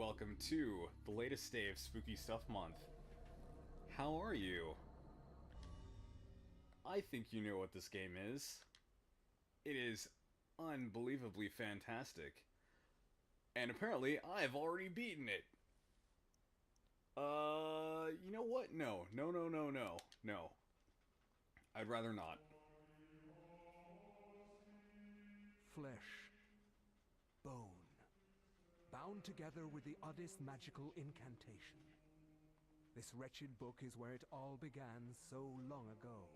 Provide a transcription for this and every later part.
welcome to the latest day of Spooky Stuff Month. How are you? I think you know what this game is. It is unbelievably fantastic. And apparently, I've already beaten it. You know what? No. I'd rather not. Flesh, bone, bound together with the oddest magical incantation. This wretched book is where it all began so long ago.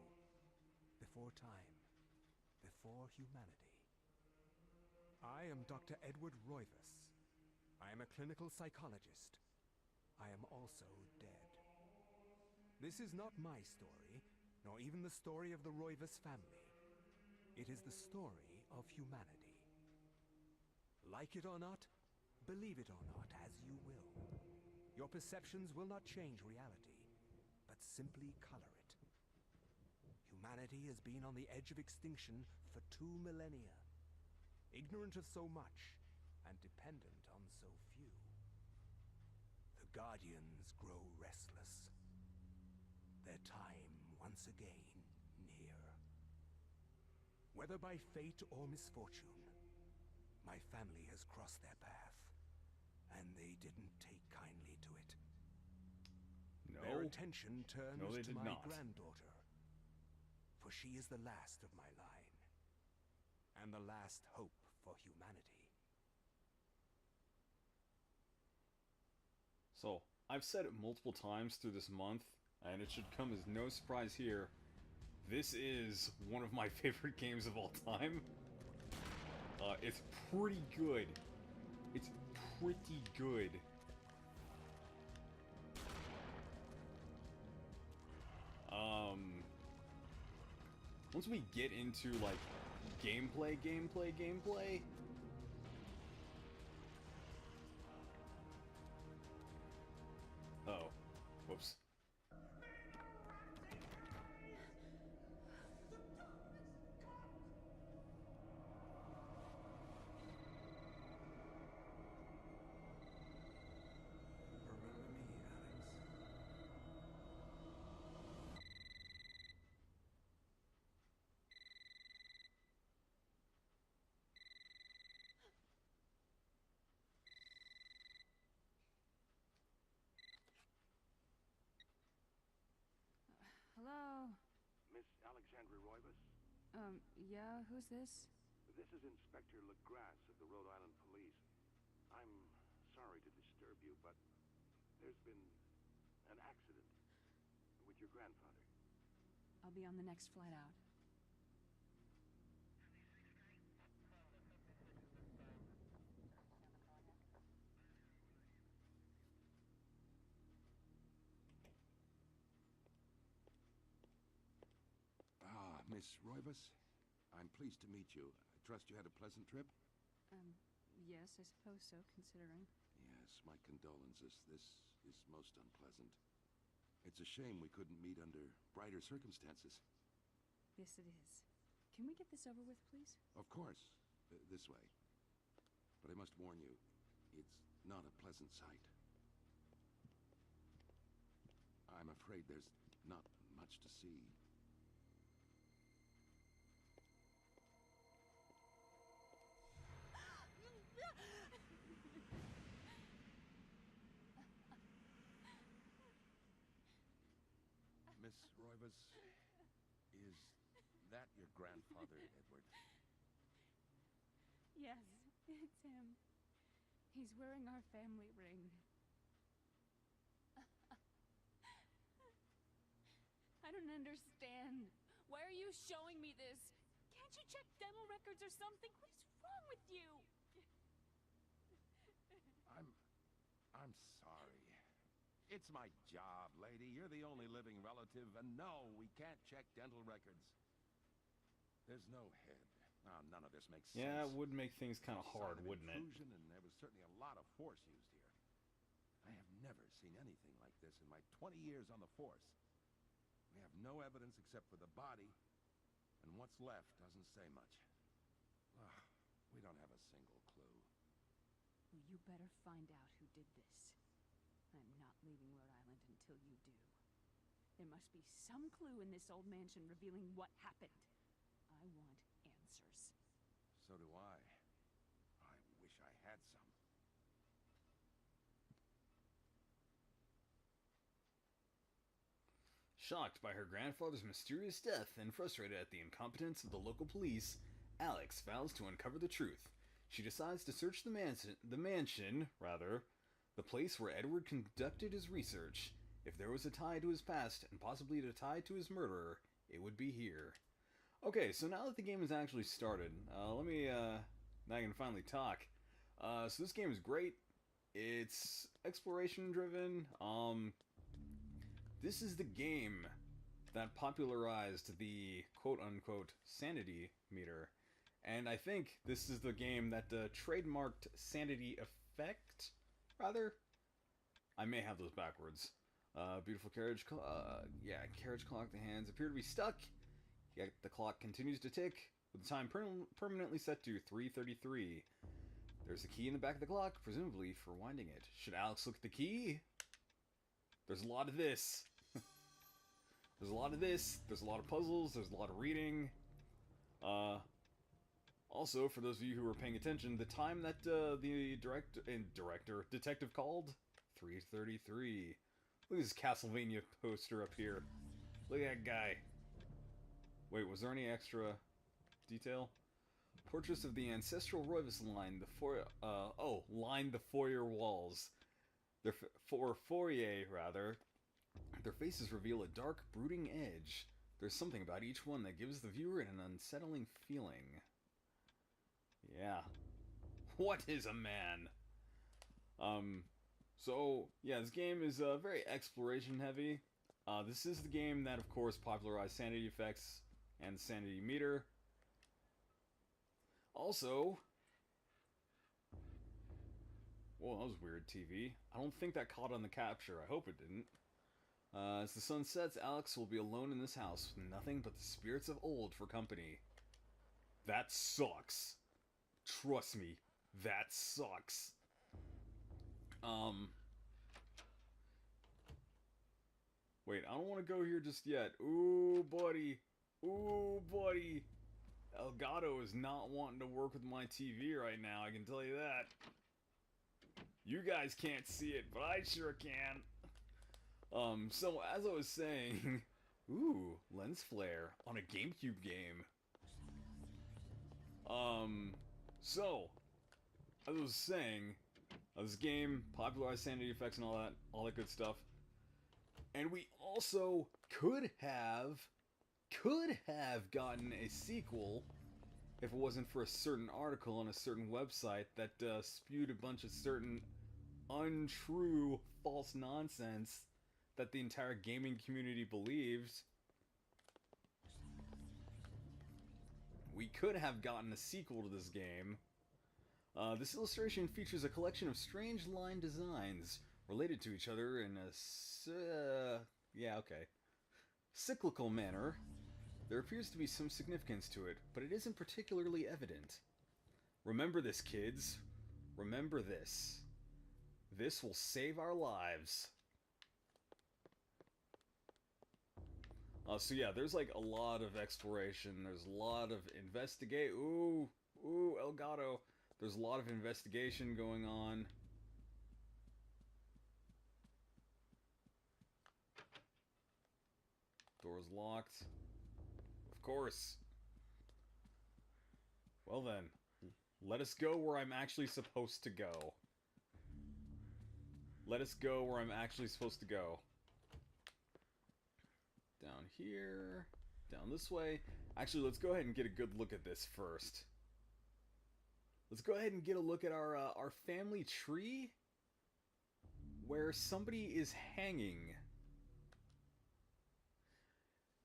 Before time, before humanity. I am Dr. Edward Roivas. I am a clinical psychologist. I am also dead. This is not my story, nor even the story of the Roivas family. It is the story of humanity. Like it or not, believe it or not, as you will. Your perceptions will not change reality, but simply color it. Humanity has been on the edge of extinction for 2 millennia, ignorant of so much, and dependent on so few. The Guardians grow restless. Their time once again near. Whether by fate or misfortune, my family has crossed their path, and they didn't take kindly to it. No. Their attention No, turns they to did my not. granddaughter, for she is the last of my line, and the last hope for humanity. So, I've said it multiple times through this month, and it should come as no surprise here. This is one of my favorite games of all time. It's pretty good. It's pretty good. Once we get into, like, gameplay... Oh. Whoops. Remember me, Alex? Hello? Miss Alexandra Roivas? Yeah, who's this? This is Inspector LeGrasse of the Rhode Island Police. I'm sorry to disturb you, but there's been an accident with your grandfather. I'll be on the next flight out. Ah, Miss Roivas. I'm pleased to meet you. I trust you had a pleasant trip? Yes, I suppose so, considering. Yes, my condolences. This is most unpleasant. It's a shame we couldn't meet under brighter circumstances. Yes, it is. Can we get this over with, please? Of course. This way. But I must warn you, it's not a pleasant sight. I'm afraid there's not much to see. Miss Roivas, is that your grandfather, Edward? Yes, it's him. He's wearing our family ring. I don't understand. Why are you showing me this? Can't you check dental records or something? What is wrong with you? I'm sorry. It's my job, lady. You're the only living relative, and no, we can't check dental records. There's no head. Oh, none of this makes sense. Yeah, it would make things kind of Sign hard, of wouldn't it? intrusion, and there was certainly a lot of force used here. I have never seen anything like this in my 20 years on the force. We have no evidence except for the body, and what's left doesn't say much. Ugh, we don't have a single clue. Well, you better find out who did this. I'm not leaving Rhode Island until you do. There must be some clue in this old mansion revealing what happened. I want answers. So do I. I wish I had some. Shocked by her grandfather's mysterious death and frustrated at the incompetence of the local police, Alex vows to uncover the truth. She decides to search the mansion, the place where Edward conducted his research. If there was a tie to his past, and possibly a tie to his murderer, it would be here. Okay, so now that the game has actually started, now I can finally talk. So this game is great. It's exploration driven. This is the game that popularized the quote-unquote sanity meter. And I think this is the game that trademarked sanity effect, rather? I may have those backwards. Beautiful carriage carriage clock. The hands appear to be stuck, yet the clock continues to tick, with the time permanently set to 3:33. There's a key in the back of the clock, presumably for winding it. Should Alex look at the key? There's a lot of this. There's a lot of this. There's a lot of puzzles. There's a lot of reading. Also, for those of you who were paying attention, the time that the detective called, 3:33. Look at this Castlevania poster up here. Look at that guy. Wait, was there any extra detail? Portraits of the ancestral Roivas line lined the foyer walls. Foyer, rather. Their faces reveal a dark, brooding edge. There's something about each one that gives the viewer an unsettling feeling. Yeah. What is a man? So, yeah, this game is very exploration heavy. This is the game that, of course, popularized sanity effects and the sanity meter. Also... Whoa, that was weird TV. I don't think that caught on the capture. I hope it didn't. As the sun sets, Alex will be alone in this house with nothing but the spirits of old for company. That sucks. Trust me, that sucks. Wait, I don't want to go here just yet. Ooh, buddy. Ooh, buddy. Elgato is not wanting to work with my TV right now, I can tell you that. You guys can't see it, but I sure can. So as I was saying, ooh, lens flare on a GameCube game. So, as I was saying, this game popularized sanity effects and all that good stuff. And we also could have gotten a sequel if it wasn't for a certain article on a certain website that spewed a bunch of certain untrue, false nonsense that the entire gaming community believed. We could have gotten a sequel to this game. This illustration features a collection of strange line designs related to each other in a cyclical manner. There appears to be some significance to it, but it isn't particularly evident. Remember this, kids. Remember this. This will save our lives. So yeah, there's like a lot of exploration. There's a lot of investigate. Ooh, Elgato. There's a lot of investigation going on. Door's locked. Of course. Well then, let us go where I'm actually supposed to go. Let us go where I'm actually supposed to go. Down here, down this way. Actually, let's go ahead and get a good look at this first. Let's go ahead and get a look at our family tree, where somebody is hanging.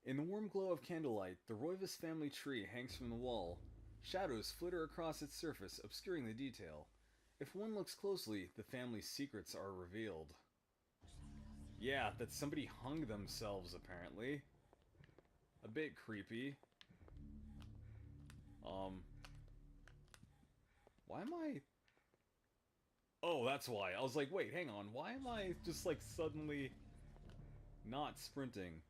In the warm glow of candlelight, the Roivas family tree hangs from the wall. Shadows flitter across its surface, obscuring the detail. If one looks closely, the family's secrets are revealed. Yeah, that somebody hung themselves, apparently. A bit creepy. Why am I... Oh, that's why. I was like, wait, hang on. Why am I just, like, suddenly not sprinting?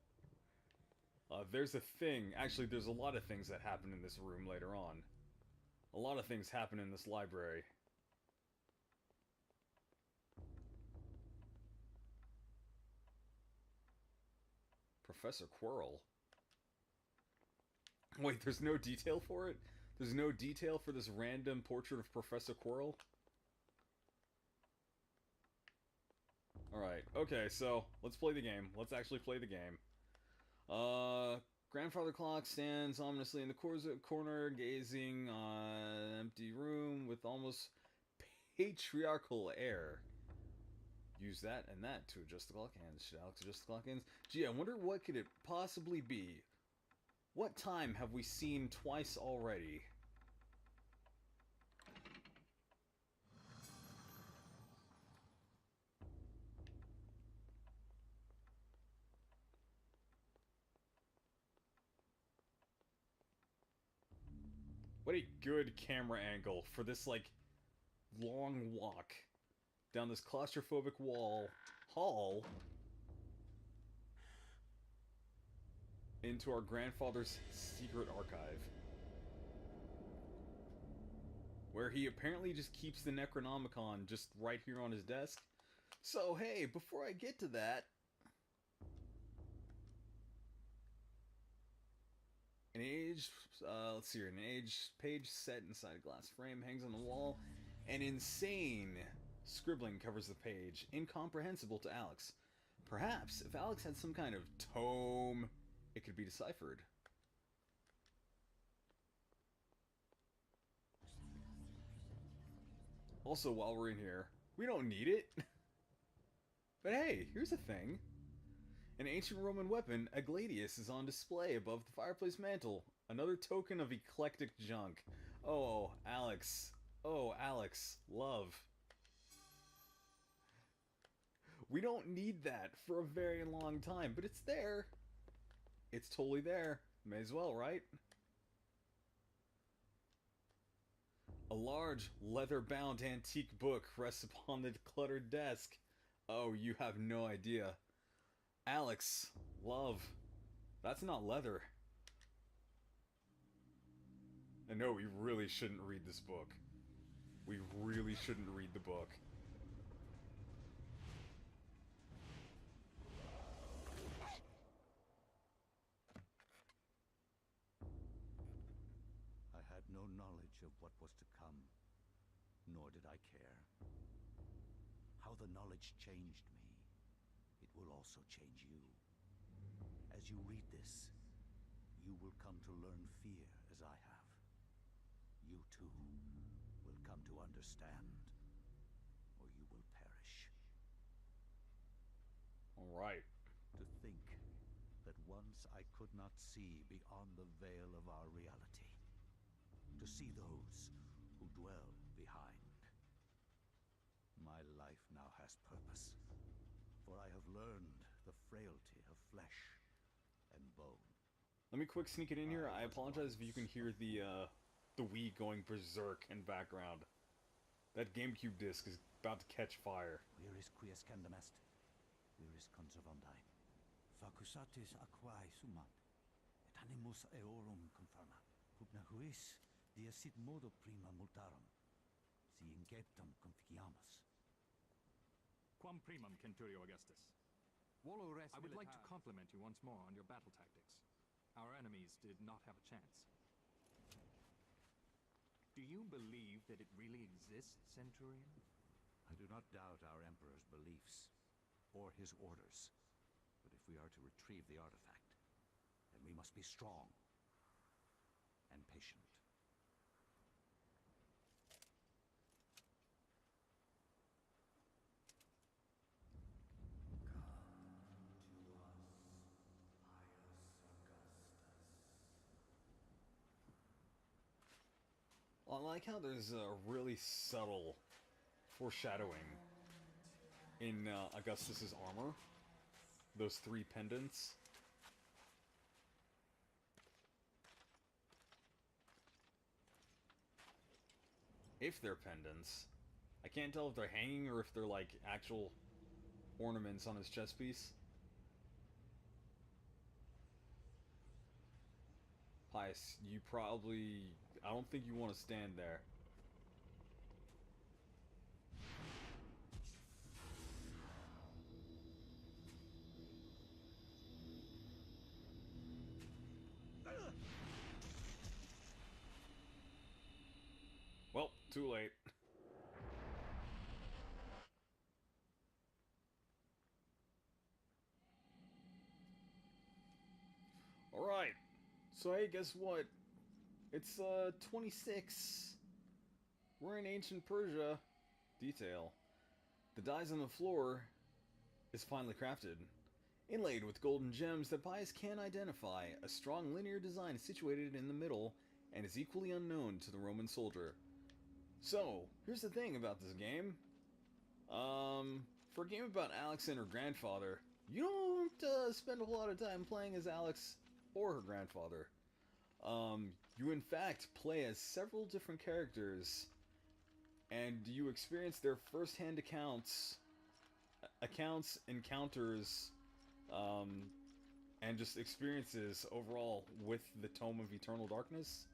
There's a thing. Actually, there's a lot of things that happen in this room later on. A lot of things happen in this library. Professor Quirrell? Wait, there's no detail for it? There's no detail for this random portrait of Professor Quirrell? Alright, okay, so let's play the game. Let's actually play the game. Grandfather Clock stands ominously in the corner, gazing on an empty room with almost patriarchal air. Use that and that to adjust the clock hands. Should Alex adjust the clock hands? Gee, I wonder what could it possibly be? What time have we seen twice already? What a good camera angle for this, like, long walk down this claustrophobic hall into our grandfather's secret archive. Where he apparently just keeps the Necronomicon just right here on his desk. So, hey, before I get to that... let's see here, an aged page set inside a glass frame hangs on the wall. An insane scribbling covers the page, incomprehensible to Alex. Perhaps, if Alex had some kind of tome, it could be deciphered. Also, while we're in here, we don't need it. But hey, here's a thing. An ancient Roman weapon, a gladius, is on display above the fireplace mantle. Another token of eclectic junk. Oh, Alex. Oh, Alex. Love. We don't need that for a very long time, but it's there. It's totally there. May as well, right? A large, leather-bound antique book rests upon the cluttered desk. Oh, you have no idea. Alex, love, that's not leather. And no, we really shouldn't read this book. We really shouldn't read the book. I had no knowledge of what was to come, nor did I care. How the knowledge changed me, it will also change you. As you read this, you will come to learn fear as I have. You too will come to understand, or you will perish. All right. To think that once I could not see beyond the veil of our reality. To see those who dwell behind. My life now has purpose, for I have learned the frailty of flesh and bone. Let me quick sneak it in here. I apologize if you can hear the Wii going berserk in background. That GameCube disc is about to catch fire. Where is Quies Candamest? Where is Conservandine? Facusatis aquae sumat, et animus eorum confirma. Pugna huis, dia sit modo prima multarum, si inceptum conficiamus. Quam primum, Centurio Augustus. I would like to compliment you once more on your battle tactics. Our enemies did not have a chance. Do you believe that it really exists, Centurion? I do not doubt our Emperor's beliefs, or his orders. But if we are to retrieve the artifact, then we must be strong and patient. I like how there's a really subtle foreshadowing in Augustus's armor. Those three pendants. If they're pendants. I can't tell if they're hanging or if they're like actual ornaments on his chest piece. Pious, you probably... I don't think you want to stand there. Well, too late. Alright. So hey, guess what? It's 26. We're in ancient Persia. Detail. The dies on the floor is finely crafted. Inlaid with golden gems that Pius can identify, a strong linear design is situated in the middle and is equally unknown to the Roman soldier. So, here's the thing about this game. For a game about Alex and her grandfather, you don't spend a whole lot of time playing as Alex or her grandfather. You in fact play as several different characters, and you experience their first-hand encounters, and just experiences overall with the Tome of Eternal Darkness.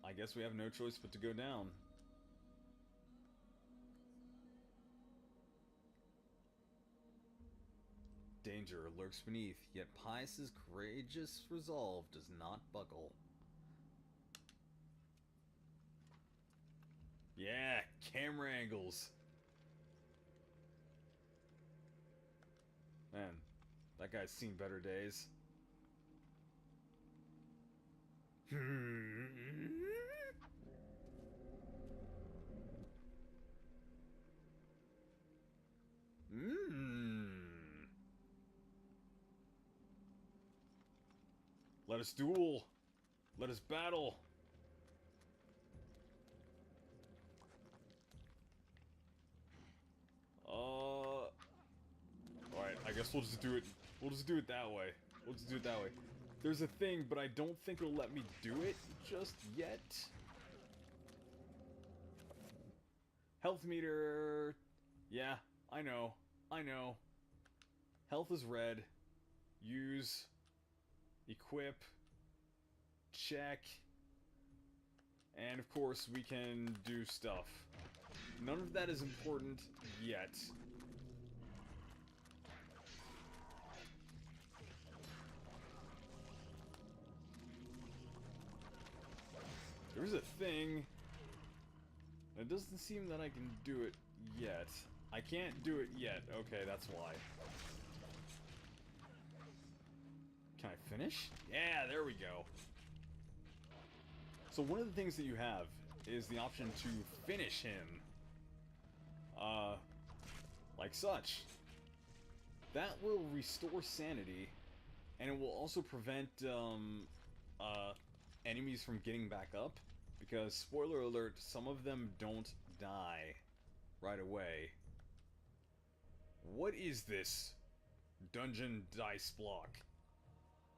I guess we have no choice but to go down. Danger lurks beneath, yet Pius's courageous resolve does not buckle. Yeah, camera angles. Man, that guy's seen better days. Let us duel. Let us battle. Alright, I guess we'll just do it. We'll just do it that way. We'll just do it that way. There's a thing, but I don't think it'll let me do it just yet. Health meter. Yeah, I know. I know. Health is red. Use. Equip. Check. And of course, we can do stuff. None of that is important yet. There's a thing. It doesn't seem that I can do it yet. I can't do it yet. Okay, that's why. Can I finish? Yeah, there we go. So one of the things that you have is the option to finish him. Like such. That will restore sanity, and it will also prevent, enemies from getting back up. Because, spoiler alert, some of them don't die right away. What is this dungeon dice block?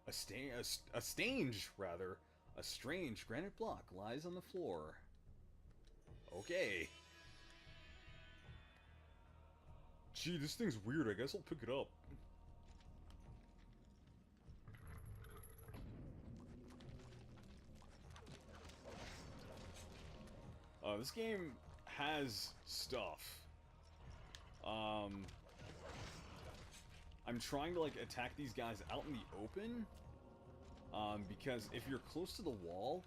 A strange granite block lies on the floor. Okay. Gee, this thing's weird. I guess I'll pick it up. This game has stuff. I'm trying to, like, attack these guys out in the open. Because if you're close to the wall,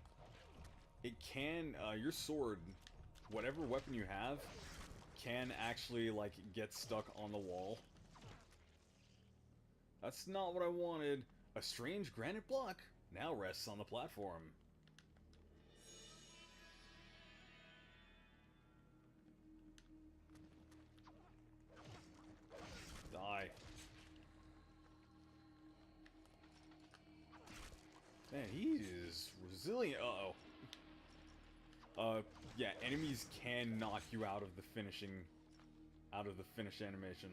it can, your sword, whatever weapon you have, can actually, like, get stuck on the wall. That's not what I wanted. A strange granite block now rests on the platform. Die. Man, he is resilient. Uh-oh. Yeah, enemies can knock you out of the finish animation.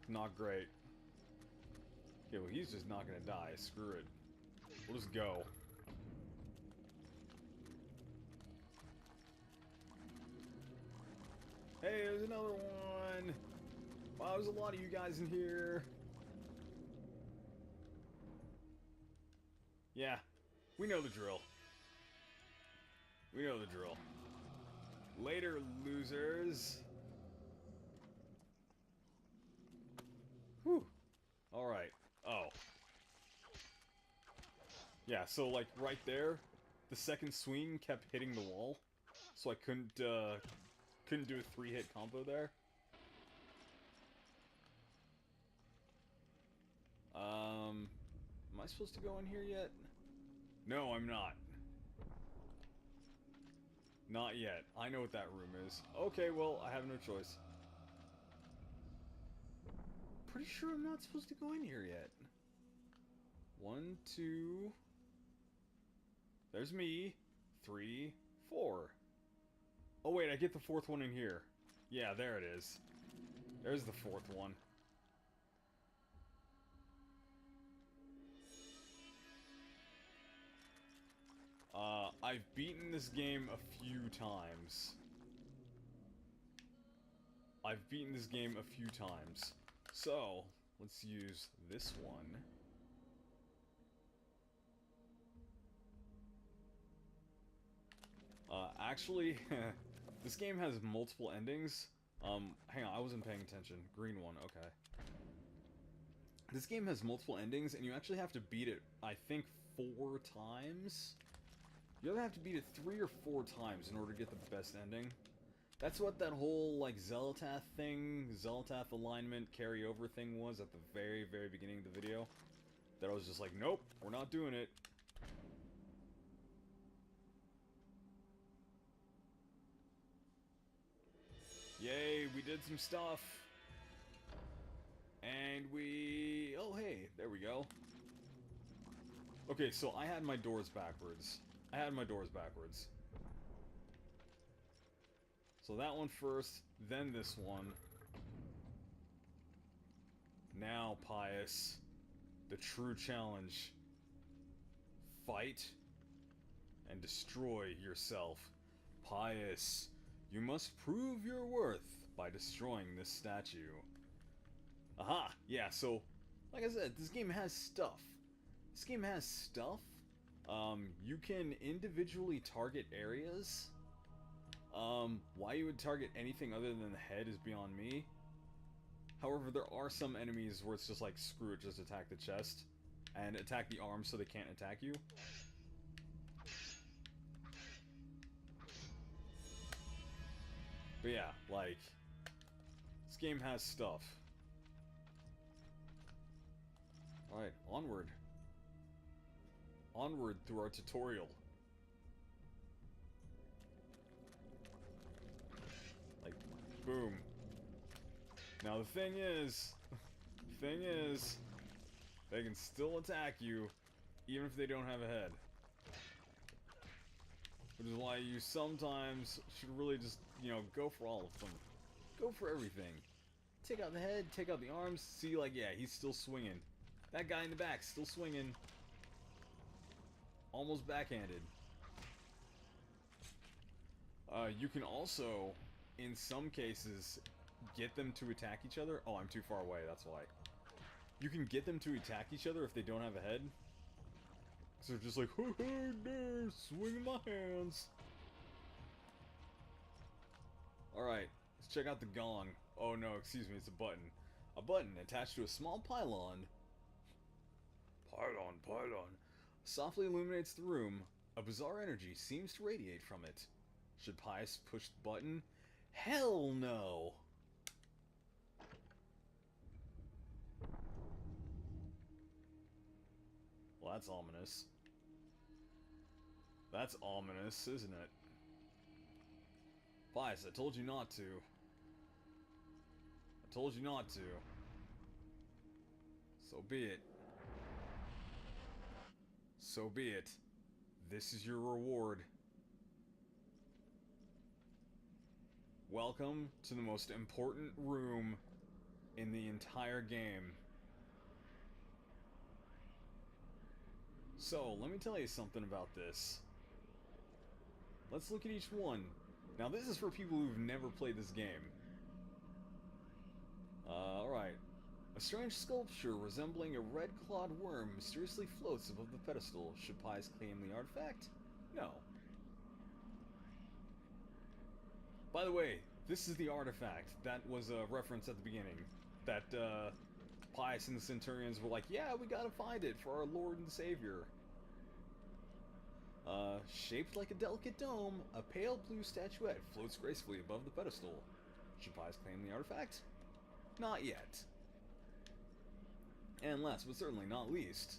Not great. Okay, well, he's just not gonna die. Screw it. We'll just go. Hey, there's another one! Wow, there's a lot of you guys in here. Yeah, we know the drill. We know the drill. Later, losers. Whew. Alright. Oh. Yeah, so like right there, the second swing kept hitting the wall. So I couldn't do a 3-hit combo there. Am I supposed to go in here yet? No, I'm not. Not yet. I know what that room is. Okay, well, I have no choice. Pretty sure I'm not supposed to go in here yet. 1, 2... There's me. 3, 4. Oh wait, I get the 4th one in here. Yeah, there it is. There's the 4th one. I've beaten this game a few times. I've beaten this game a few times. So, let's use this one. Actually, this game has multiple endings. Hang on, I wasn't paying attention. Green one, okay. This game has multiple endings, and you actually have to beat it, I think, 4 times? You either have to beat it 3 or 4 times in order to get the best ending. That's what that whole, like, Xel'lotath thing, Xel'lotath alignment carryover thing was at the very, very beginning of the video. That I was just like, nope, we're not doing it. Yay, we did some stuff. And we... oh, hey, there we go. Okay, so I had my doors backwards. So that one first, then this one. Now, PIOUS. The true challenge. Fight and destroy yourself. PIOUS. You must prove your worth by destroying this statue. Aha! Yeah, so, like I said, this game has stuff. You can individually target areas. Why you would target anything other than the head is beyond me. However, there are some enemies where it's just like, screw it, just attack the chest. And attack the arms so they can't attack you. But yeah, like, this game has stuff. Alright, onward. Onward through our tutorial. Like, boom. Now the thing is, they can still attack you, even if they don't have a head. Which is why you sometimes should really just, you know, go for all of them. Go for everything. Take out the head, take out the arms, see, like, yeah, he's still swinging. That guy in the back, still swinging. Almost backhanded. You can also, in some cases, get them to attack each other. Oh, I'm too far away, that's why. You can get them to attack each other if they don't have a head. So they're just like, ho ho, no, swinging my hands. Alright, let's check out the gong. Oh no, excuse me, it's a button. A button attached to a small pylon. Pylon. Softly illuminates the room. A bizarre energy seems to radiate from it. Should PIOUS push the button? Hell no! Well, that's ominous. That's ominous, isn't it? PIOUS, I told you not to. I told you not to. So be it. So be it. This is your reward. Welcome to the most important room in the entire game. So, let me tell you something about this. Let's look at each one. Now this is for people who've never played this game. Alright. A strange sculpture resembling a red-clawed worm mysteriously floats above the pedestal. Should PIOUS claim the artifact? No. By the way, this is the artifact. That was a reference at the beginning. That, PIOUS and the Centurions were like, yeah, we gotta find it for our Lord and Savior. Shaped like a delicate dome, a pale blue statuette floats gracefully above the pedestal. Should PIOUS claim the artifact? Not yet. And last but certainly not least,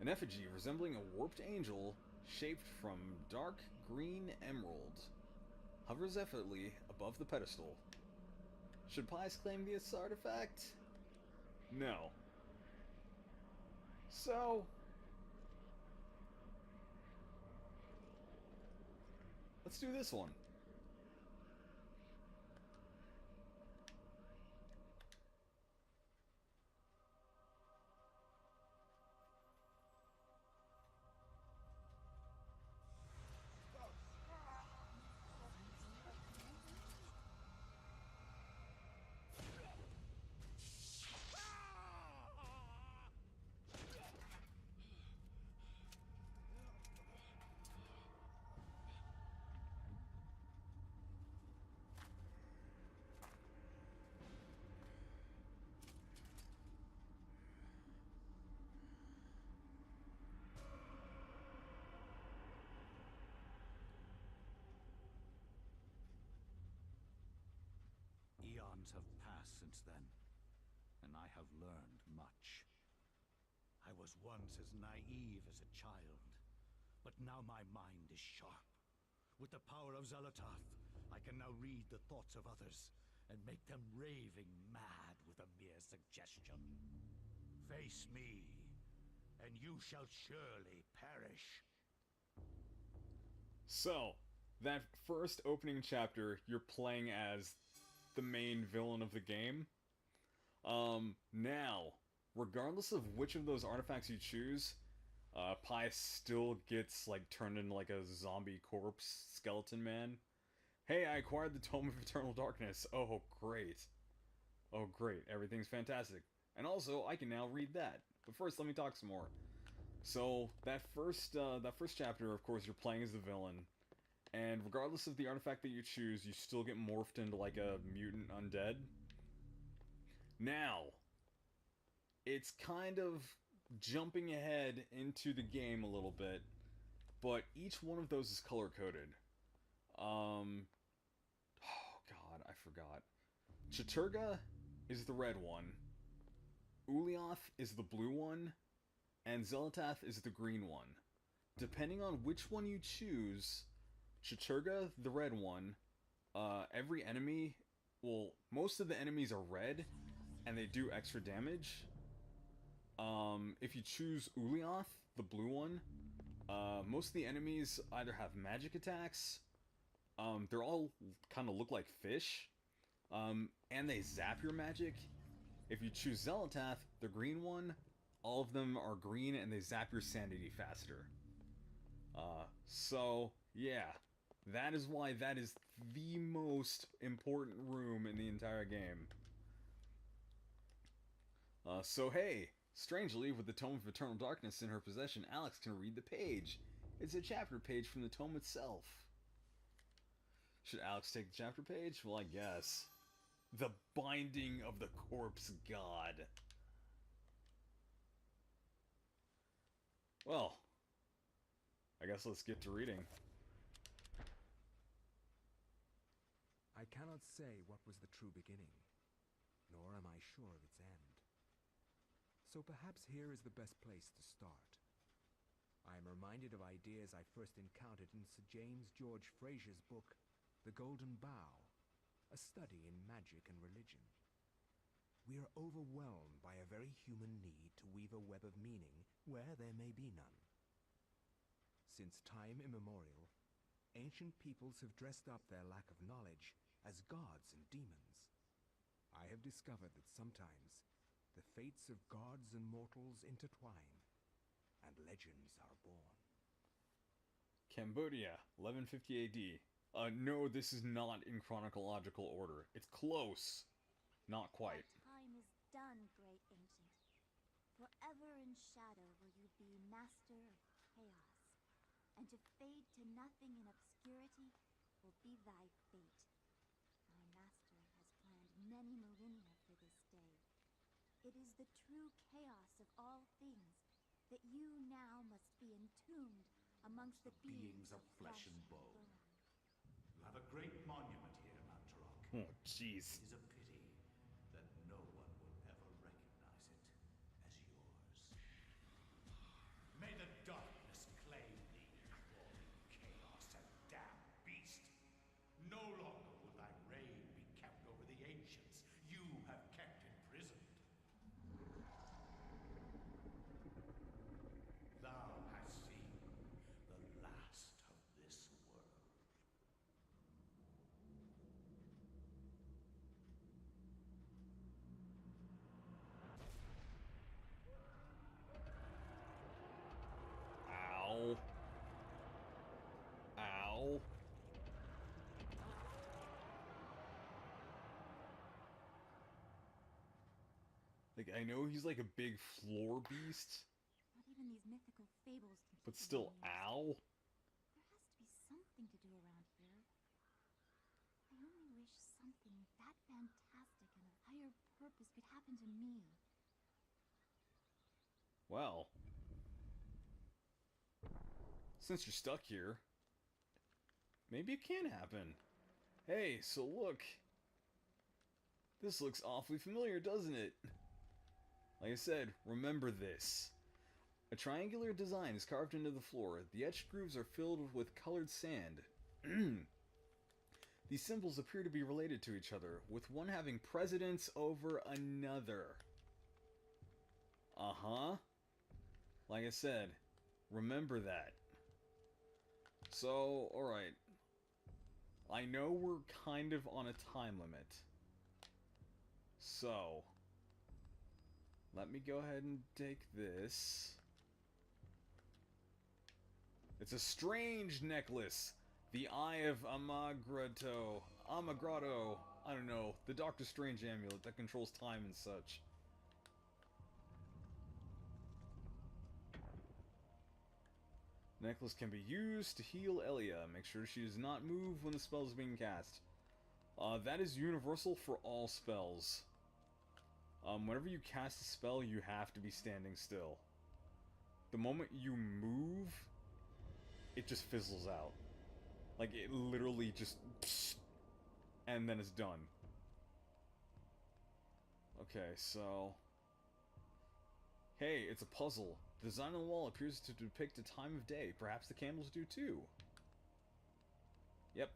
an effigy resembling a warped angel shaped from dark green emerald hovers effortlessly above the pedestal. Should PIOUS claim this artifact? No. So, let's do this one. Eons have passed since then, and I have learned much. I was once as naive as a child, but now my mind is sharp. With the power of Xel'lotath, I can now read the thoughts of others and make them raving mad with a mere suggestion. Face me, and you shall surely perish. So, that first opening chapter, you're playing as the main villain of the game. Now, regardless of which of those artifacts you choose, PIOUS still gets, like, turned into, like, a zombie corpse skeleton man. Hey, I acquired the Tome of Eternal Darkness. Oh, great. Oh, great. Everything's fantastic. And also, I can now read that. But first, let me talk some more. So, that first chapter, of course, you're playing as the villain. And regardless of the artifact that you choose, you still get morphed into, like, a mutant undead. Now, it's kind of jumping ahead into the game a little bit, but each one of those is color-coded. Oh god, I forgot. Chattur'gha is the red one, Ulyaoth is the blue one, and Xel'lotath is the green one. Depending on which one you choose, Chattur'gha, the red one, every enemy, well, most of the enemies are red, and they do extra damage. If you choose Ulyaoth, the blue one, most of the enemies either have magic attacks, they're all kind of look like fish, and they zap your magic. If you choose Xel'lotath, the green one, all of them are green and they zap your sanity faster. So, yeah, that is why that is the most important room in the entire game. So hey, strangely, with the Tome of Eternal Darkness in her possession, Alex can read the page. It's a chapter page from the tome itself. Should Alex take the chapter page? Well, I guess. The Binding of the Corpse God. Well, I guess let's get to reading. I cannot say what was the true beginning, nor am I sure of its end. So perhaps here is the best place to start. I am reminded of ideas I first encountered in Sir James George Fraser's book, The Golden Bough, a study in magic and religion. We are overwhelmed by a very human need to weave a web of meaning where there may be none. Since time immemorial, ancient peoples have dressed up their lack of knowledge as gods and demons. I have discovered that sometimes the fates of gods and mortals intertwine, and legends are born. Cambodia, 1150 AD. No, this is not in chronological order. It's close. Not quite. Our time is done, great ancient. Forever in shadow will you be master of chaos, and to fade to nothing in obscurity will be thy fate. My master has planned many millennia for this day. It is the true chaos of all things that you now must be entombed amongst the beings of flesh and bone. You have a great monument here, Mantarok. Oh, jeez. It is a pity that no one will ever recognize it as yours. May the darkness claim thee, crawling chaos and damned beast. No longer will thy reign be kept over the ancients you have kept imprisoned. Thou hast seen the last of this world. Ow. Ow. Like, I know he's like a big floor beast, Not even these mythical fables can but keep still, him amused. ow. There has to be something to do around here. I only wish something that fantastic and of higher purpose could happen to me. Well, since you're stuck here, maybe it can happen. Hey, so look. This looks awfully familiar, doesn't it? Like I said, remember this. A triangular design is carved into the floor. The etched grooves are filled with colored sand. These symbols appear to be related to each other, with one having precedence over another. Uh-huh. Like I said, remember that. So, alright. I know we're kind of on a time limit. So, let me go ahead and take this. It's a strange necklace. The Eye of Amagrado. I don't know. The Doctor Strange amulet that controls time and such. Necklace can be used to heal Elia. Make sure she does not move when the spell is being cast. That is universal for all spells. Whenever you cast a spell, you have to be standing still. The moment you move, it just fizzles out. Like, it literally just... and then it's done. Okay, so... Hey, it's a puzzle. The design on the wall appears to depict a time of day. Perhaps the candles do too. Yep.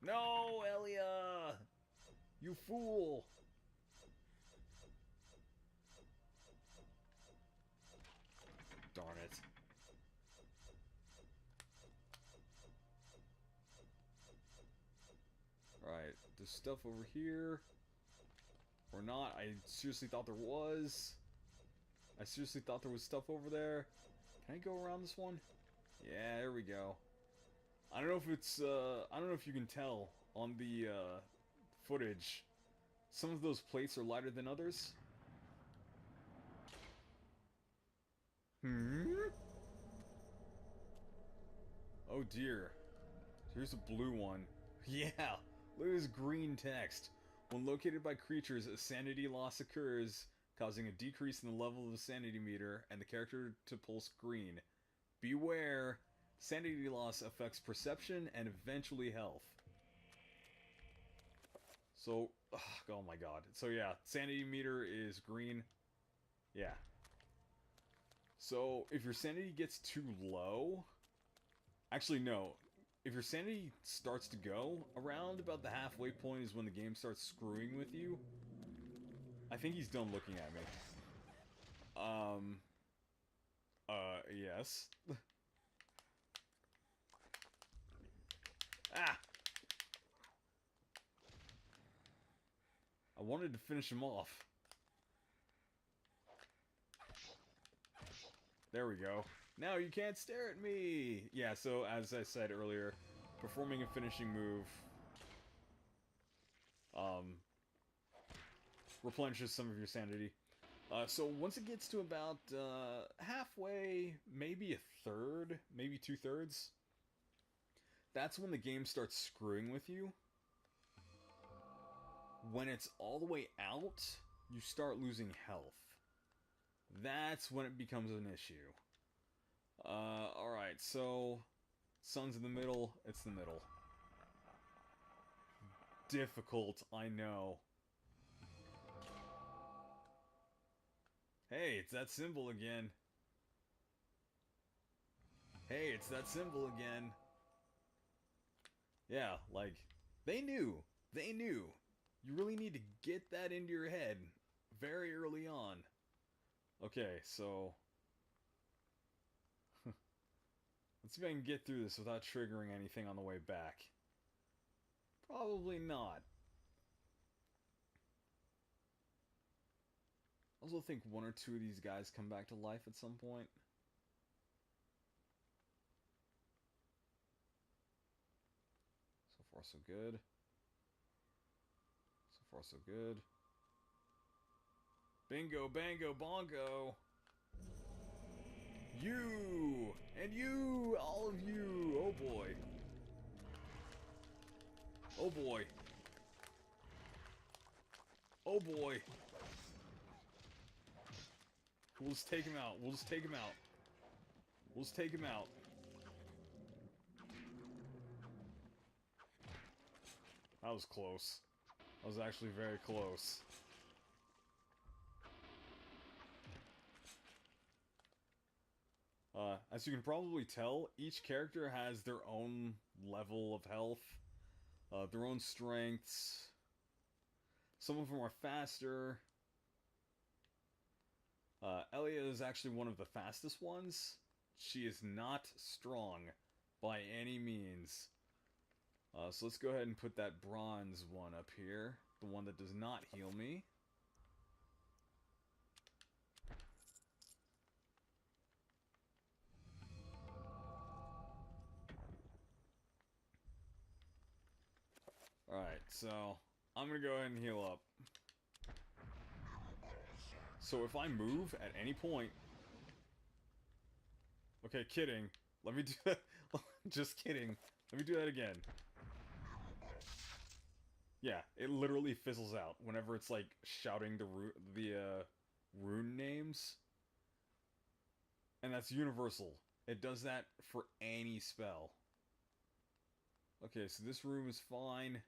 No, Elia! You fool! Darn it. Alright, there's stuff over here. Or not, I seriously thought there was. I seriously thought there was stuff over there. Can I go around this one? Yeah, there we go. I don't know if it's, I don't know if you can tell on the, footage. Some of those plates are lighter than others. Oh dear. Here's a blue one. Yeah, look at this green text. When located by creatures, a sanity loss occurs, causing a decrease in the level of the sanity meter and the character to pulse green. Beware, sanity loss affects perception and eventually health. So, oh my god. So yeah, sanity meter is green. Yeah. So, if your sanity gets too low... Actually, no. If your sanity starts to go, around about the halfway point is when the game starts screwing with you. I think he's done looking at me. Yes. Ah! I wanted to finish him off. There we go. Now you can't stare at me! Yeah, so as I said earlier, performing a finishing move replenishes some of your sanity. So once it gets to about halfway, maybe a third, maybe 2/3, that's when the game starts screwing with you. When it's all the way out, you start losing health. That's when it becomes an issue. Alright, so sun's in the middle, it's the middle. Difficult, I know. Hey, it's that symbol again. Hey, it's that symbol again. Yeah, like, they knew. They knew. You really need to get that into your head very early on. Okay, so... let's see if I can get through this without triggering anything on the way back. Probably not. I also think one or two of these guys come back to life at some point. So far, so good. So far, so good. Bingo, bango, bongo! You! And you! All of you! Oh boy. Oh boy. Oh boy. We'll just take him out. We'll just take him out. We'll just take him out. That was close. That was actually very close. As you can probably tell, each character has their own level of health, their own strengths. Some of them are faster. Elia is actually one of the fastest ones. She is not strong by any means. So let's go ahead and put that bronze one up here. The one that does not heal me. Alright, so I'm gonna go ahead and heal up. So if I move at any point... okay, kidding. Let me do that. Just kidding. Let me do that again. Yeah, it literally fizzles out whenever it's like shouting the rune names. And that's universal. It does that for any spell. Okay, so this room is fine.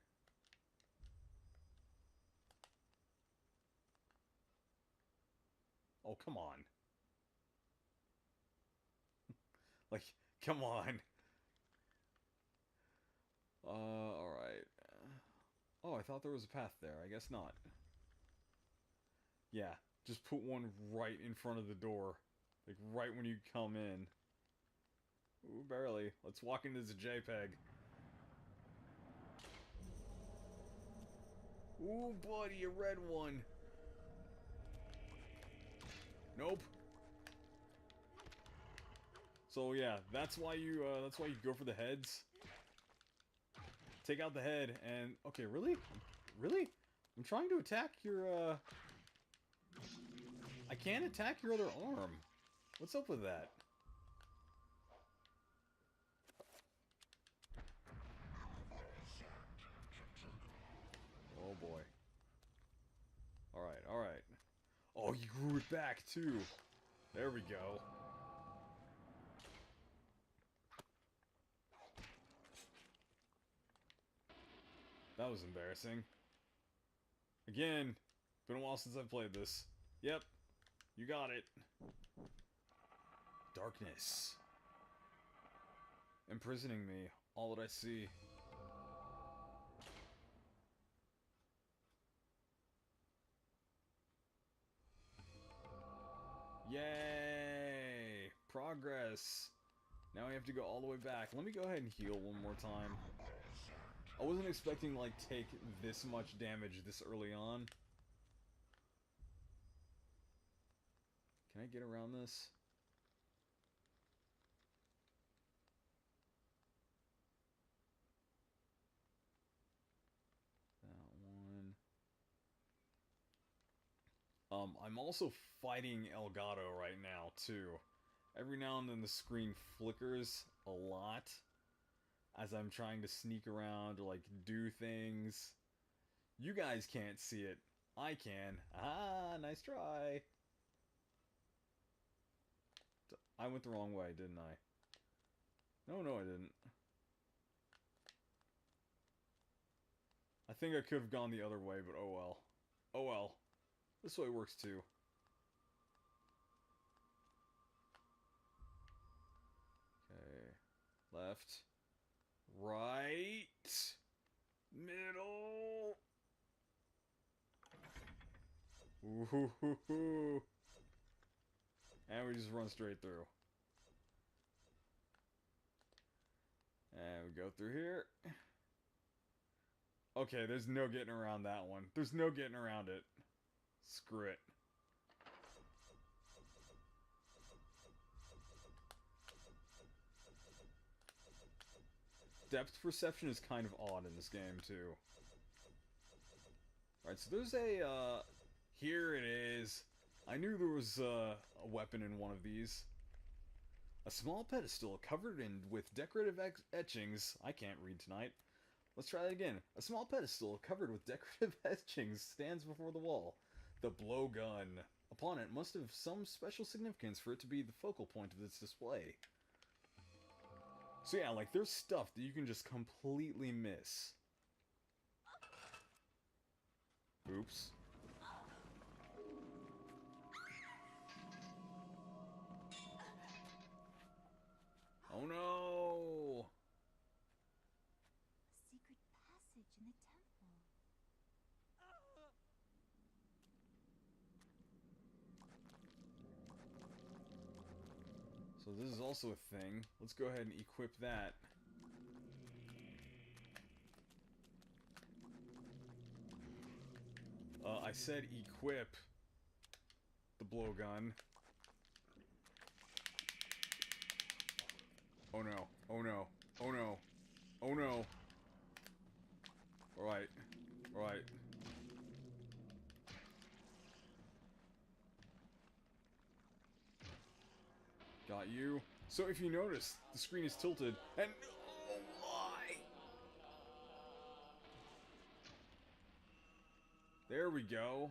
Oh, come on. Like, come on. Alright. Oh, I thought there was a path there. I guess not. Yeah, just put one right in front of the door. Like, right when you come in. Ooh, barely. Let's walk into this JPEG. Ooh, buddy, a red one. Nope. So yeah, that's why you go for the heads. Take out the head and okay, really? Really? I'm trying to attack your I can't attack your other arm. What's up with that? Oh boy. Alright, alright. Oh, you grew it back too. There we go. That was embarrassing. Again, been a while since I've played this. Yep, you got it. Darkness. Imprisoning me, all that I see. Yay! Progress! Now we have to go all the way back. Let me go ahead and heal one more time. I wasn't expecting to, like, take this much damage this early on. Can I get around this? I'm also fighting Elgato right now, too. Every now and then the screen flickers a lot as I'm trying to sneak around or, like, do things. You guys can't see it. I can. Ah, nice try. I went the wrong way, didn't I? No, I didn't. I think I could have gone the other way, but oh well. Oh well. This way works too. Okay. Left. Right. Middle. Ooh. And we just run straight through. And we go through here. Okay, there's no getting around that one. There's no getting around it. Screw it. Depth perception is kind of odd in this game, too. Alright, so there's a, here it is. I knew there was a weapon in one of these. A small pedestal covered with decorative etchings. I can't read tonight. Let's try that again. A small pedestal covered with decorative etchings stands before the wall. The blowgun upon it must have some special significance for it to be the focal point of its display. So yeah, like, there's stuff that you can just completely miss. Oops. Oh no! A secret passage in the temple. So this is also a thing. Let's go ahead and equip that. I said equip the blowgun. Oh no, oh no, oh no, oh no. Alright, alright. Got you. So if you notice, the screen is tilted, and oh my! There we go.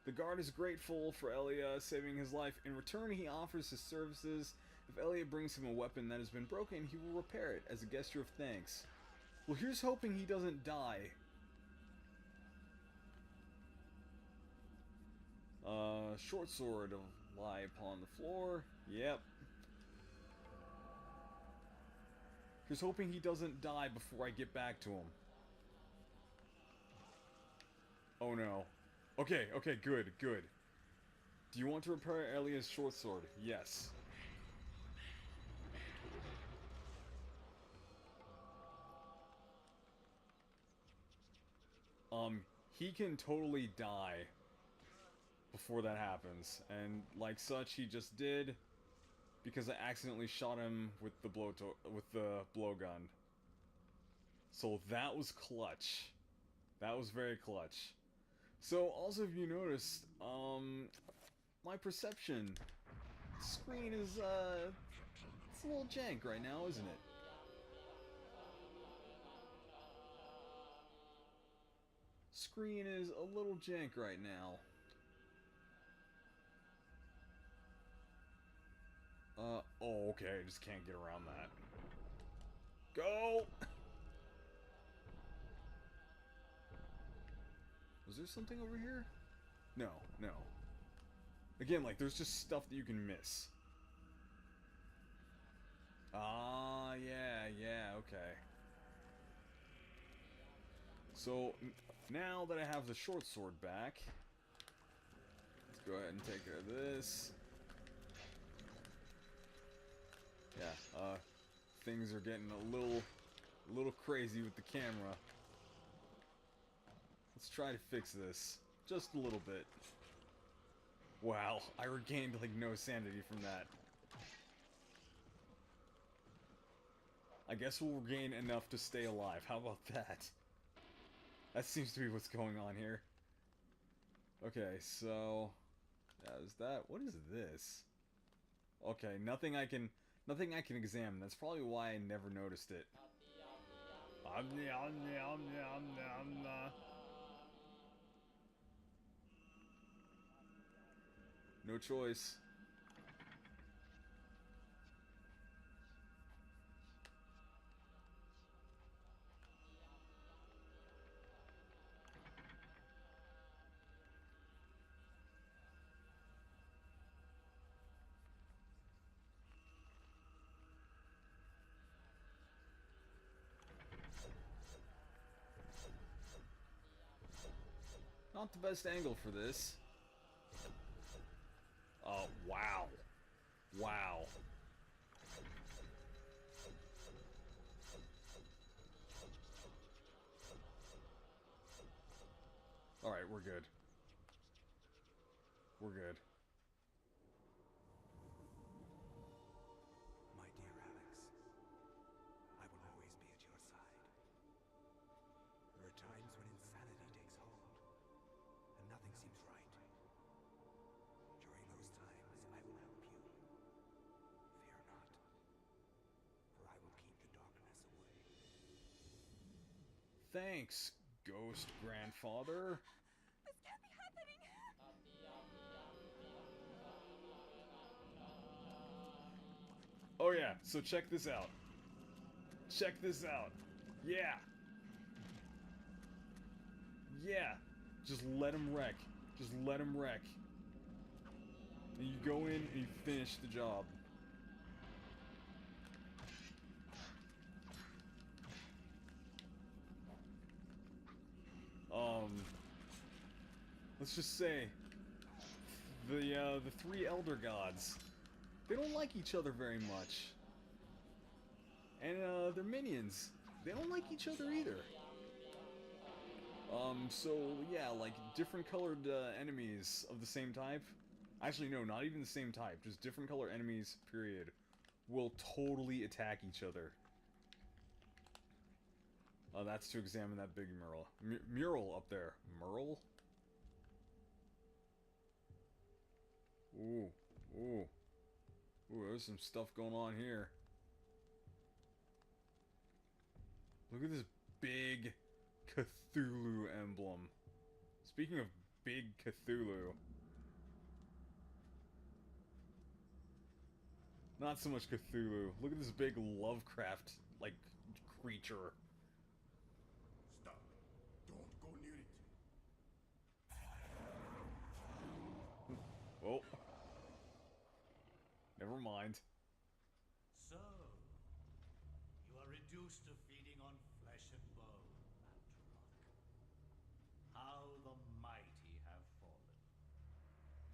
The guard is grateful for Elia saving his life. In return, he offers his services. If Elliot brings him a weapon that has been broken, he will repair it as a gesture of thanks. Well, here's hoping he doesn't die. Short sword will lie upon the floor. Yep. Here's hoping he doesn't die before I get back to him. Oh no. Okay, good. Do you want to repair Elia's short sword? Yes. He can totally die before that happens, and like such, he just did, because I accidentally shot him with the blowgun. So that was clutch. That was very clutch. So also, if you noticed, my perception screen is it's a little jank right now, isn't it? Screen is a little jank right now. Oh, okay, I just can't get around that. Go! Was there something over here? No. Again, like, there's just stuff that you can miss. Ah, yeah, okay. So, now that I have the short sword back, let's go ahead and take care of this. Yeah, things are getting a little crazy with the camera. Let's try to fix this. Just a little bit. Wow, I regained, like, no sanity from that. I guess we'll regain enough to stay alive. How about that? That seems to be what's going on here. Okay, so yeah, is that, what is this? Okay, nothing I can examine. That's probably why I never noticed it. No choice. Not the best angle for this. Oh, wow. Wow. Alright, we're good. We're good. My dear Alex, I will always be at your side. There are times when insanity takes hold, and nothing seems right. During those times, I will help you. Fear not, for I will keep the darkness away. Thanks, ghost grandfather. This can't be happening! Oh yeah, so check this out. Check this out. Yeah. Yeah. Just let him wreck. Just let him wreck. And you go in and you finish the job. Let's just say the three elder gods, they don't like each other very much. And their minions, they don't like each other either. So yeah, like different colored enemies of the same type. Actually, no, not even the same type, just different color enemies, period, will totally attack each other. That's to examine that big mural. Mural up there. Mural? Ooh. Ooh. Ooh, there's some stuff going on here. Look at this big Cthulhu emblem. Speaking of big Cthulhu. Not so much Cthulhu. Look at this big Lovecraft, like, creature. Stop. Don't go near it. Oh. Never mind. So, you are reduced to feeding on flesh and bone, Mantarok. How the mighty have fallen.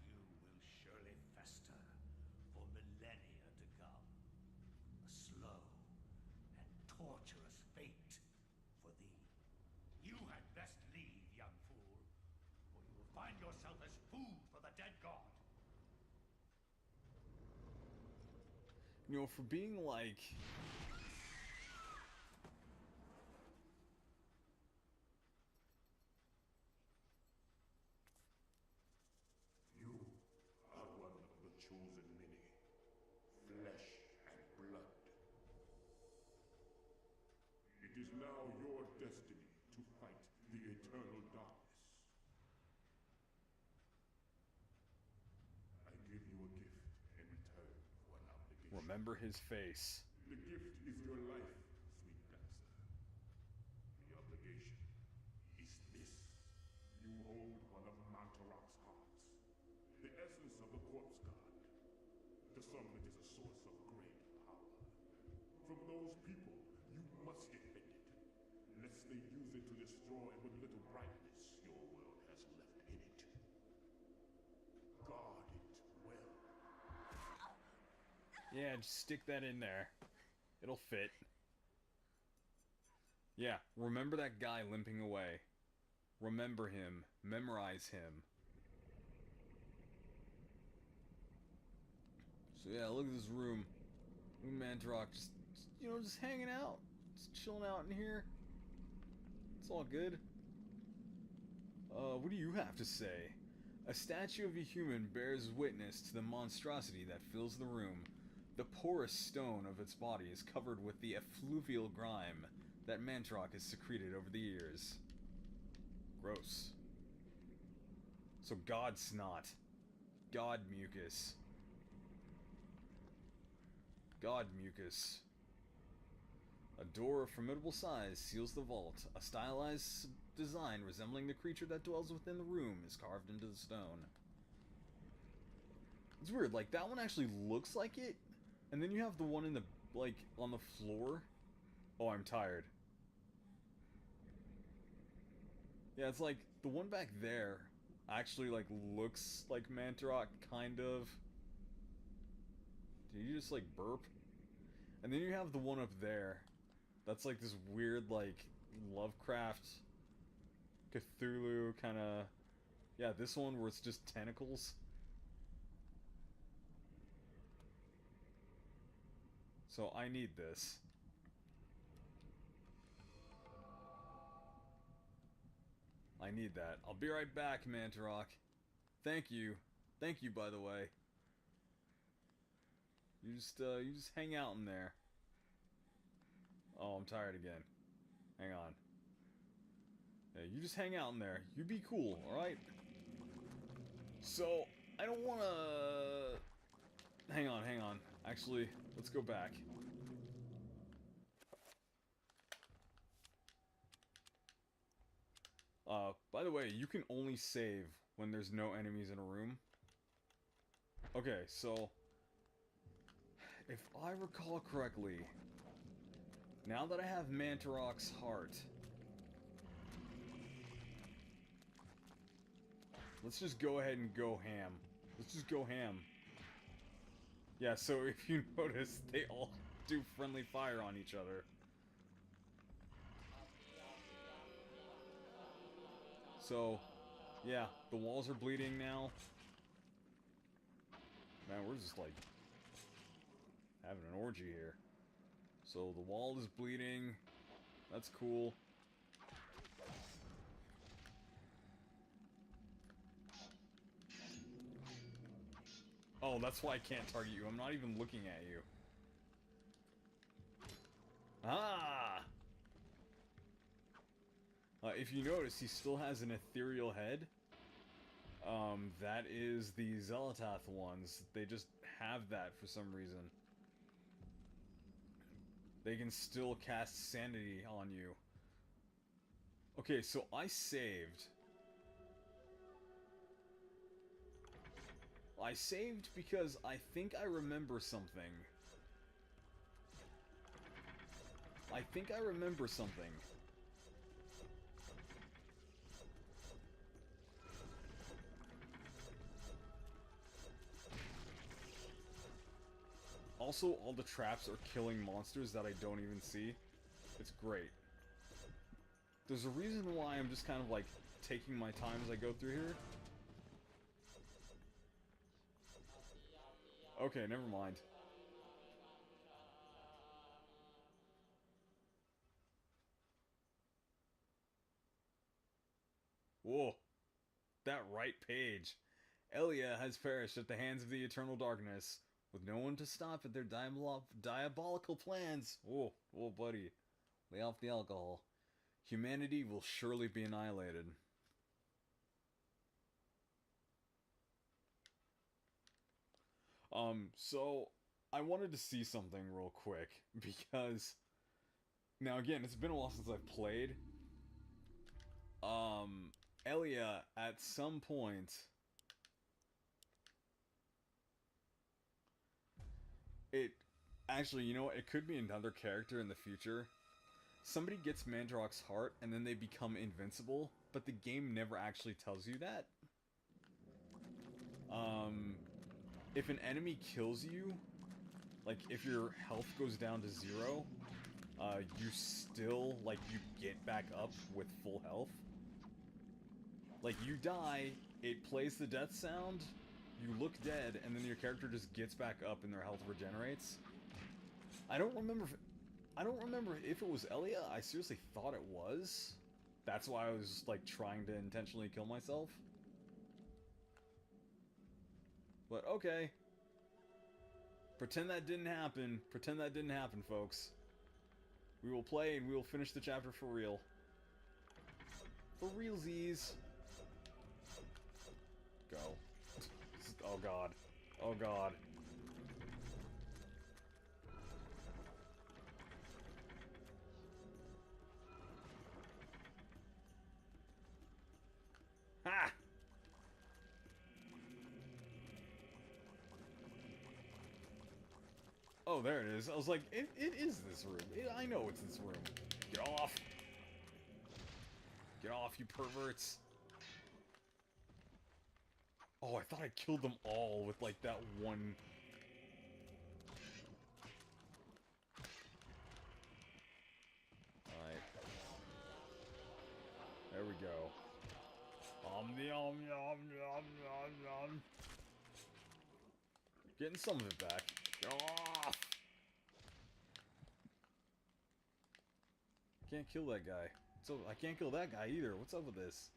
You will surely fester for millennia to come. A slow and torturous fate for thee. You had best leave, young fool, or you will find yourself as food for the dead god. You know, for being like... You are one of the chosen many. Flesh and blood. It is now your destiny to fight the eternal darkness. I give you a gift in return for an obligation. Remember his face. The gift is your life, sweet dancer. The obligation is this. You hold one of Mantarok's hearts. The essence of the corpse god. To some it is a source of great power. From those people, you must defend it. Lest they use it to destroy what little brightness your world has left in it. Guard it well. Yeah, just stick that in there. It'll fit. Yeah, remember that guy limping away. Remember him. Memorize him. So yeah, look at this room. Look at Mantarok just, you know, just hanging out. Just chilling out in here. It's all good. What do you have to say? A statue of a human bears witness to the monstrosity that fills the room. The porous stone of its body is covered with the effluvial grime that Mantrock has secreted over the years. Gross. So god snot. God mucus. God mucus. A door of formidable size seals the vault. A stylized design resembling the creature that dwells within the room is carved into the stone. It's weird, like, that one actually looks like it, and then you have the one in the, like, on the floor. Oh, I'm tired. Yeah, it's like, the one back there actually, like, looks like Mantrock, kind of. Did you just, like, burp? And then you have the one up there. That's like this weird, like, Lovecraft, Cthulhu kind of... Yeah, this one where it's just tentacles. So I need this. I need that. I'll be right back, Mantrock. Thank you. Thank you, by the way. You just hang out in there. Oh, I'm tired again. Hang on. Yeah, you just hang out in there. You be cool, alright? So, I don't wanna... Hang on. Actually, let's go back. By the way, you can only save when there's no enemies in a room. Okay, so... If I recall correctly... Now that I have Mantarock's heart... Let's just go ahead and go ham. Let's just go ham. Yeah, so if you notice, they all do friendly fire on each other. So, yeah, the walls are bleeding now. Man, we're just like having an orgy here. So the wall is bleeding. That's cool. Oh, that's why I can't target you. I'm not even looking at you. Ah! If you notice, he still has an ethereal head. That is the Zelatath ones. They just have that for some reason. They can still cast Sanity on you. Okay, so I saved. I saved because I think I remember something. I think I remember something. Also, all the traps are killing monsters that I don't even see. It's great. There's a reason why I'm just kind of like taking my time as I go through here. Okay, never mind. Whoa. That right page. Elia has perished at the hands of the Eternal Darkness, with no one to stop at their diabolical plans. Whoa, buddy. Lay off the alcohol. Humanity will surely be annihilated. So, I wanted to see something real quick, because... Now, again, it's been a while since I've played. Elia, at some point... Actually, you know what? It could be another character in the future. Somebody gets Mandrake's heart, and then they become invincible, but the game never actually tells you that. If an enemy kills you, like, if your health goes down to 0, you still, like, you get back up with full health. Like, you die, it plays the death sound, you look dead, and then your character just gets back up and their health regenerates. I don't remember if it was Elia. I seriously thought it was. That's why I was, like, trying to intentionally kill myself. But okay. Pretend that didn't happen. Pretend that didn't happen, folks. We will play and we will finish the chapter for real. For realsies. Go. Oh god. Oh god. Ha! Oh, there it is. I was like, it is this room. I know it's this room. Get off. Get off, you perverts. Oh, I thought I killed them all with, like, that one... Alright. There we go. Yum, yum, yum, yum, yum. Getting some of it back. Get off! Can't kill that guy. So I can't kill that guy either. What's up with this?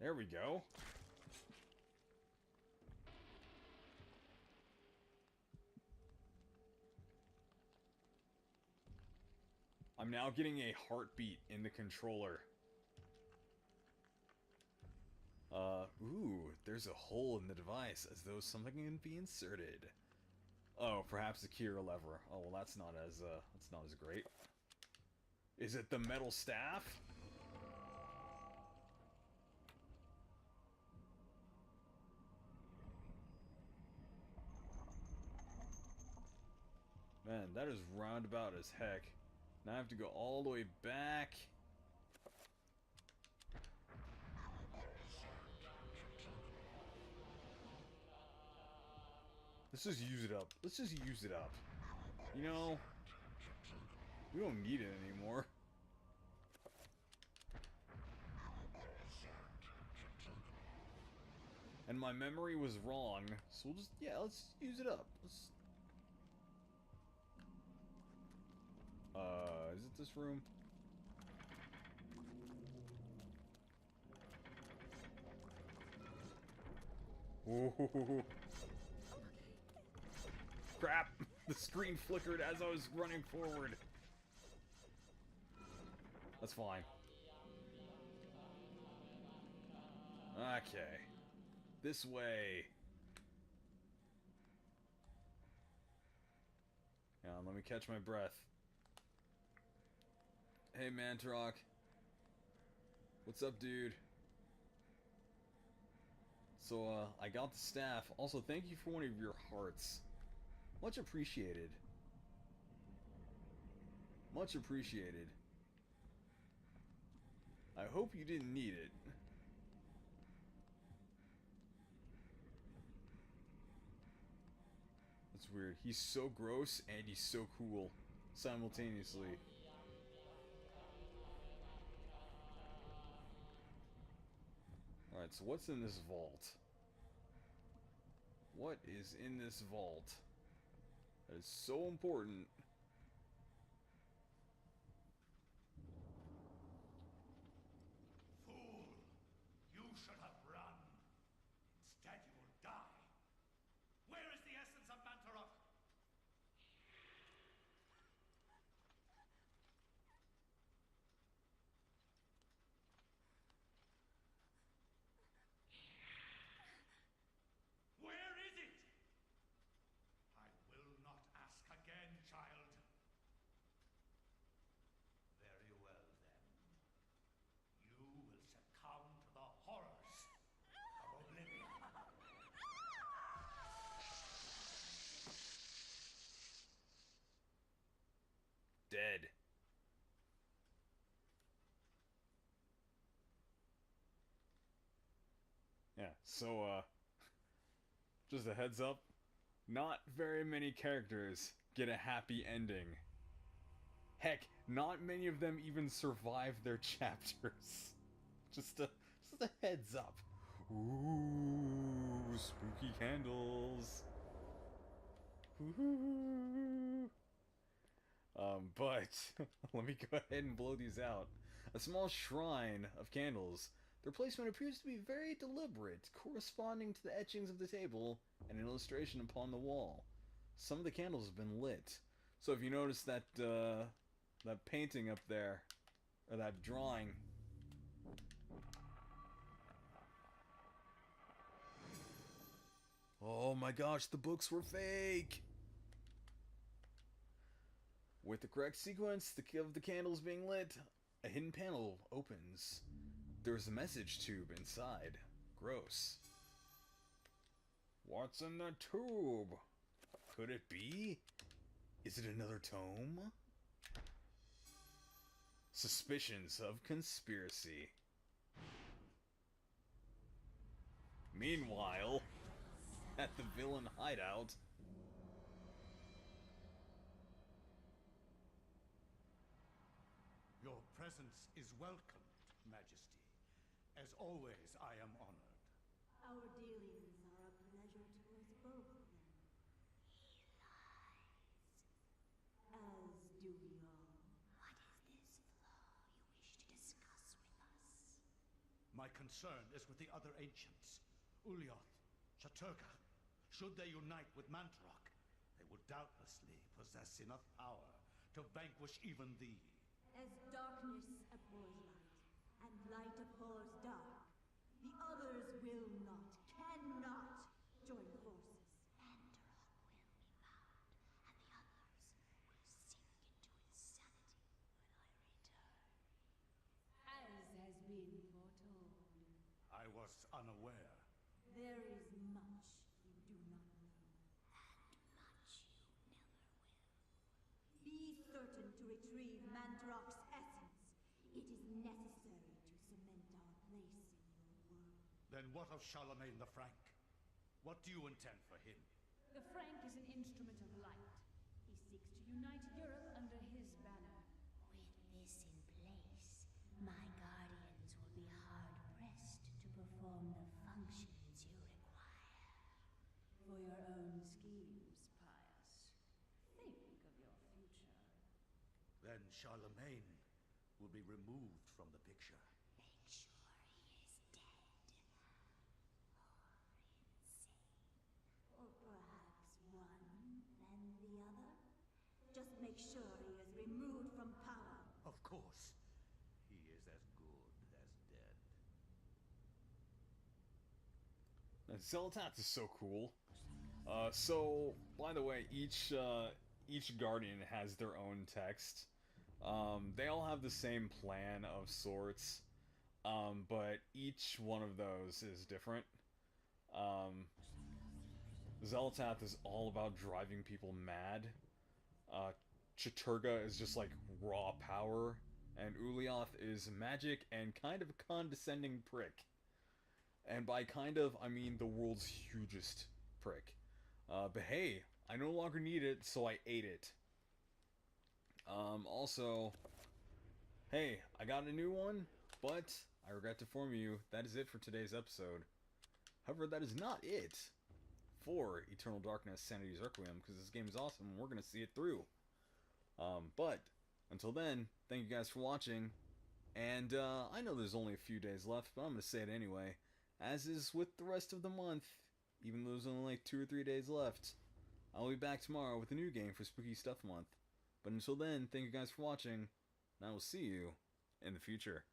There we go. I'm now getting a heartbeat in the controller. Ooh, there's a hole in the device, as though something can be inserted. Oh, perhaps a key or a lever. Oh, well, that's not as great. Is it the metal staff? Man, that is roundabout as heck. Now I have to go all the way back. Let's just use it up. Let's just use it up. You know, we don't need it anymore. And my memory was wrong, so we'll just, yeah, let's use it up. Let's... is it this room? Ooh. Crap! The screen flickered as I was running forward. That's fine. Okay. This way. Hang on, let me catch my breath. Hey, Mantarok. What's up, dude? So, I got the staff. Also, thank you for one of your hearts. Much appreciated. Much appreciated. I hope you didn't need it. That's weird. He's so gross and he's so cool simultaneously. Alright, so what's in this vault? What is in this vault? That is so important. Fool! You should have run. Instead you will die. Where is the essence of Mantarok? Where is it? I will not ask again, child. Very well, then. You will succumb to the horrors of oblivion. Dead. Yeah, so, just a heads up. Not very many characters get a happy ending. Heck, not many of them even survive their chapters. Just a heads up. Ooh, spooky candles. Ooh. But let me go ahead and blow these out. A small shrine of candles. Their placement appears to be very deliberate, corresponding to the etchings of the table and an illustration upon the wall. Some of the candles have been lit. So if you notice that that painting up there, or that drawing, oh my gosh, the books were fake! With the correct sequence of the candles being lit, a hidden panel opens. There's a message tube inside. Gross. What's in the tube? Could it be? Is it another tome? Suspicions of conspiracy. Meanwhile, at the villain hideout, Your presence is welcomed, Majesty. As always, I am honored. Our dealings are a pleasure to us both, then. As do we all. What is this flaw you wish to discuss with us? My concern is with the other ancients. Ulyaoth, Shaturga. Should they unite with Mantarok, they will doubtlessly possess enough power to vanquish even thee. As darkness abhors light, and light abhors dark, the others will not, cannot, join forces. Mantarok will be found, and the others will sink into insanity when I return. As has been foretold. I was unaware. There is much you do not know. And much you never will. Be certain to retrieve Mantarok's essence. It is necessary to cement our place in your world. Then what of Charlemagne the Frank? What do you intend for him? The Frank is an instrument of light. He seeks to unite Europe under his banner. With this in place, my guardians will be hard-pressed to perform the functions you require. For your own schemes, PIOUS. Think of your future. Then Charlemagne will be removed from the picture. Make sure he is dead. Or insane. Or perhaps one and the other. Just make sure he is removed from power. Of course. He is as good as dead. Zelatath is so cool. So, by the way, each guardian has their own text. They all have the same plan of sorts, but each one of those is different. Zelatath is all about driving people mad. Chaturga is just like raw power, and Ulyaoth is magic and kind of a condescending prick. And by kind of, I mean the world's hugest prick. But hey, I no longer need it, so I ate it. Also, hey, I got a new one, but I regret to inform you, that is it for today's episode. However, that is not it for Eternal Darkness Sanity's Requiem, because this game is awesome and we're going to see it through. But, until then, thank you guys for watching, and I know there's only a few days left, but I'm going to say it anyway. As is with the rest of the month, even though there's only like 2 or 3 days left, I'll be back tomorrow with a new game for Spooky Stuff Month. But until then, thank you guys for watching, and I will see you in the future.